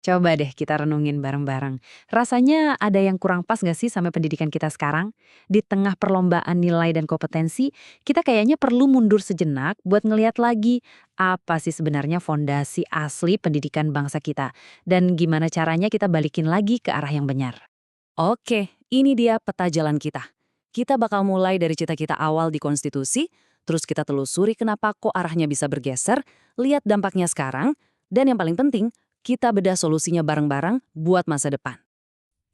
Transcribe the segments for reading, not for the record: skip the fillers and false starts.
Coba deh kita renungin bareng-bareng. Rasanya ada yang kurang pas nggak sih sama pendidikan kita sekarang? Di tengah perlombaan nilai dan kompetensi, kita kayaknya perlu mundur sejenak buat ngeliat lagi apa sih sebenarnya fondasi asli pendidikan bangsa kita. Dan gimana caranya kita balikin lagi ke arah yang benar. Oke, ini dia peta jalan kita. Kita bakal mulai dari cita-cita awal di konstitusi, terus kita telusuri kenapa kok arahnya bisa bergeser, lihat dampaknya sekarang, dan yang paling penting, kita bedah solusinya bareng-bareng buat masa depan.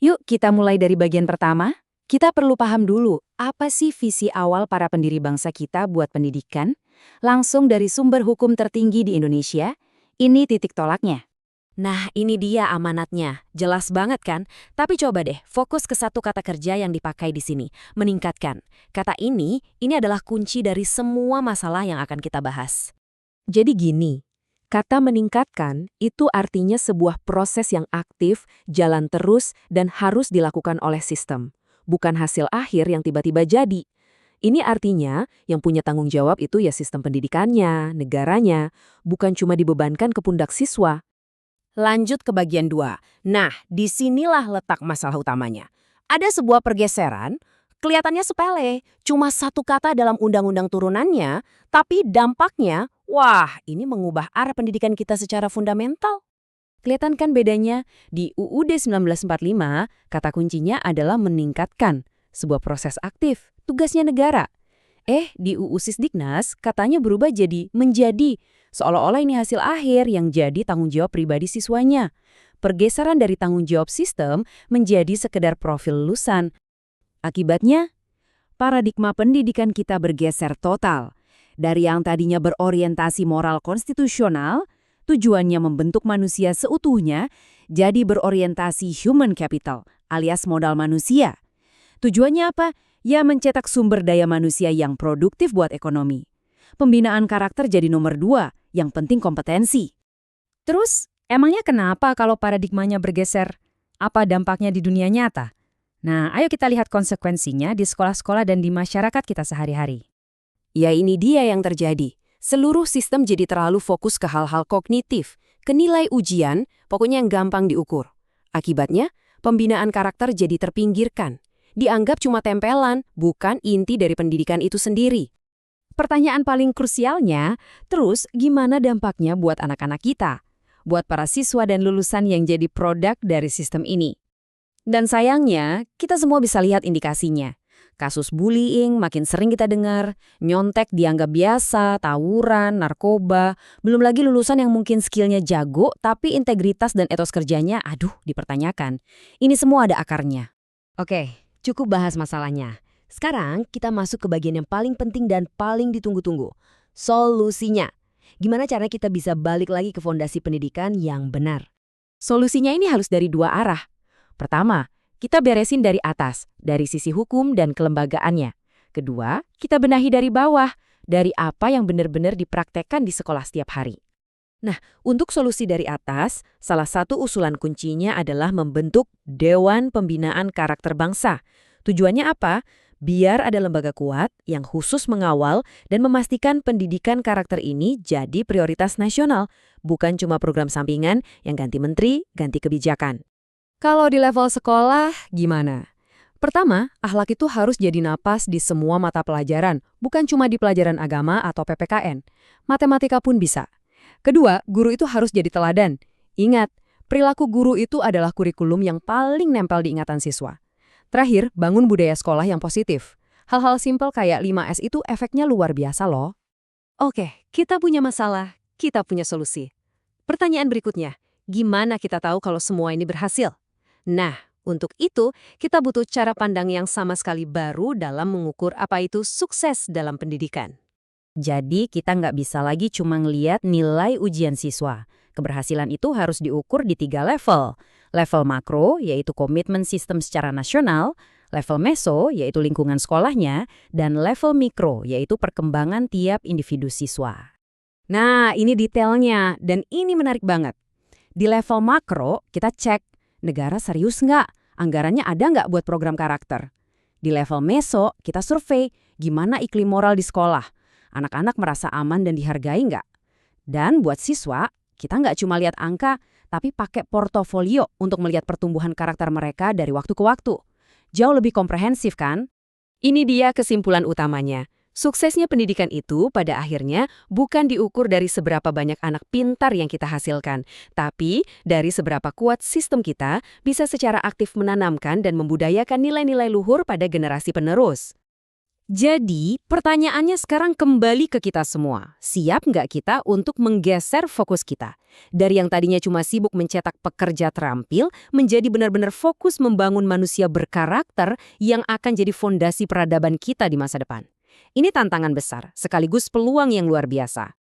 Yuk kita mulai dari bagian pertama. Kita perlu paham dulu, apa sih visi awal para pendiri bangsa kita buat pendidikan? Langsung dari sumber hukum tertinggi di Indonesia, ini titik tolaknya. Nah, ini dia amanatnya. Jelas banget kan? Tapi coba deh, fokus ke satu kata kerja yang dipakai di sini, meningkatkan. Kata ini adalah kunci dari semua masalah yang akan kita bahas. Jadi gini, kata meningkatkan itu artinya sebuah proses yang aktif, jalan terus, dan harus dilakukan oleh sistem. Bukan hasil akhir yang tiba-tiba jadi. Ini artinya yang punya tanggung jawab itu ya sistem pendidikannya, negaranya, bukan cuma dibebankan ke pundak siswa. Lanjut ke bagian 2. Nah, disinilah letak masalah utamanya. Ada sebuah pergeseran, kelihatannya sepele, cuma satu kata dalam undang-undang turunannya, tapi dampaknya, wah, ini mengubah arah pendidikan kita secara fundamental. Kelihatan kan bedanya? Di UUD 1945, kata kuncinya adalah meningkatkan, sebuah proses aktif, tugasnya negara. Di UU Sisdiknas, katanya berubah jadi menjadi, seolah-olah ini hasil akhir yang jadi tanggung jawab pribadi siswanya. Pergeseran dari tanggung jawab sistem menjadi sekedar profil lulusan. Akibatnya, paradigma pendidikan kita bergeser total. Dari yang tadinya berorientasi moral konstitusional, tujuannya membentuk manusia seutuhnya, jadi berorientasi human capital, alias modal manusia. Tujuannya apa? Ya mencetak sumber daya manusia yang produktif buat ekonomi. Pembinaan karakter jadi nomor 2, yang penting kompetensi. Terus, emangnya kenapa kalau paradigmanya bergeser? Apa dampaknya di dunia nyata? Nah, ayo kita lihat konsekuensinya di sekolah-sekolah dan di masyarakat kita sehari-hari. Ya ini dia yang terjadi. Seluruh sistem jadi terlalu fokus ke hal-hal kognitif, ke nilai ujian, pokoknya yang gampang diukur. Akibatnya, pembinaan karakter jadi terpinggirkan. Dianggap cuma tempelan, bukan inti dari pendidikan itu sendiri. Pertanyaan paling krusialnya, terus gimana dampaknya buat anak-anak kita? Buat para siswa dan lulusan yang jadi produk dari sistem ini. Dan sayangnya, kita semua bisa lihat indikasinya. Kasus bullying makin sering kita dengar, nyontek dianggap biasa, tawuran, narkoba, belum lagi lulusan yang mungkin skillnya jago, tapi integritas dan etos kerjanya, dipertanyakan. Ini semua ada akarnya. Oke, cukup bahas masalahnya. Sekarang kita masuk ke bagian yang paling penting dan paling ditunggu-tunggu. Solusinya. Gimana caranya kita bisa balik lagi ke fondasi pendidikan yang benar? Solusinya ini harus dari 2 arah. Pertama, kita beresin dari atas, dari sisi hukum dan kelembagaannya. Kedua, kita benahi dari bawah, dari apa yang benar-benar dipraktekkan di sekolah setiap hari. Nah, untuk solusi dari atas, salah satu usulan kuncinya adalah membentuk Dewan Pembinaan Karakter Bangsa. Tujuannya apa? Biar ada lembaga kuat yang khusus mengawal dan memastikan pendidikan karakter ini jadi prioritas nasional, bukan cuma program sampingan yang ganti menteri, ganti kebijakan. Kalau di level sekolah, gimana? Pertama, akhlak itu harus jadi napas di semua mata pelajaran, bukan cuma di pelajaran agama atau PPKN. Matematika pun bisa. Kedua, guru itu harus jadi teladan. Ingat, perilaku guru itu adalah kurikulum yang paling nempel di ingatan siswa. Terakhir, bangun budaya sekolah yang positif. Hal-hal simpel kayak 5S itu efeknya luar biasa loh. Oke, kita punya masalah, kita punya solusi. Pertanyaan berikutnya, gimana kita tahu kalau semua ini berhasil? Nah, untuk itu, kita butuh cara pandang yang sama sekali baru dalam mengukur apa itu sukses dalam pendidikan. Jadi kita nggak bisa lagi cuma ngeliat nilai ujian siswa. Keberhasilan itu harus diukur di 3 level. Level makro, yaitu komitmen sistem secara nasional, level meso, yaitu lingkungan sekolahnya, dan level mikro, yaitu perkembangan tiap individu siswa. Nah, ini detailnya, dan ini menarik banget. Di level makro, kita cek, negara serius nggak? Anggarannya ada nggak buat program karakter? Di level meso, kita survei, gimana iklim moral di sekolah? Anak-anak merasa aman dan dihargai nggak? Dan buat siswa, kita nggak cuma lihat angka, tapi pakai portofolio untuk melihat pertumbuhan karakter mereka dari waktu ke waktu. Jauh lebih komprehensif kan? Ini dia kesimpulan utamanya. Suksesnya pendidikan itu pada akhirnya bukan diukur dari seberapa banyak anak pintar yang kita hasilkan, tapi dari seberapa kuat sistem kita bisa secara aktif menanamkan dan membudayakan nilai-nilai luhur pada generasi penerus. Jadi, pertanyaannya sekarang kembali ke kita semua. Siap nggak kita untuk menggeser fokus kita? Dari yang tadinya cuma sibuk mencetak pekerja terampil, menjadi benar-benar fokus membangun manusia berkarakter yang akan jadi fondasi peradaban kita di masa depan. Ini tantangan besar, sekaligus peluang yang luar biasa.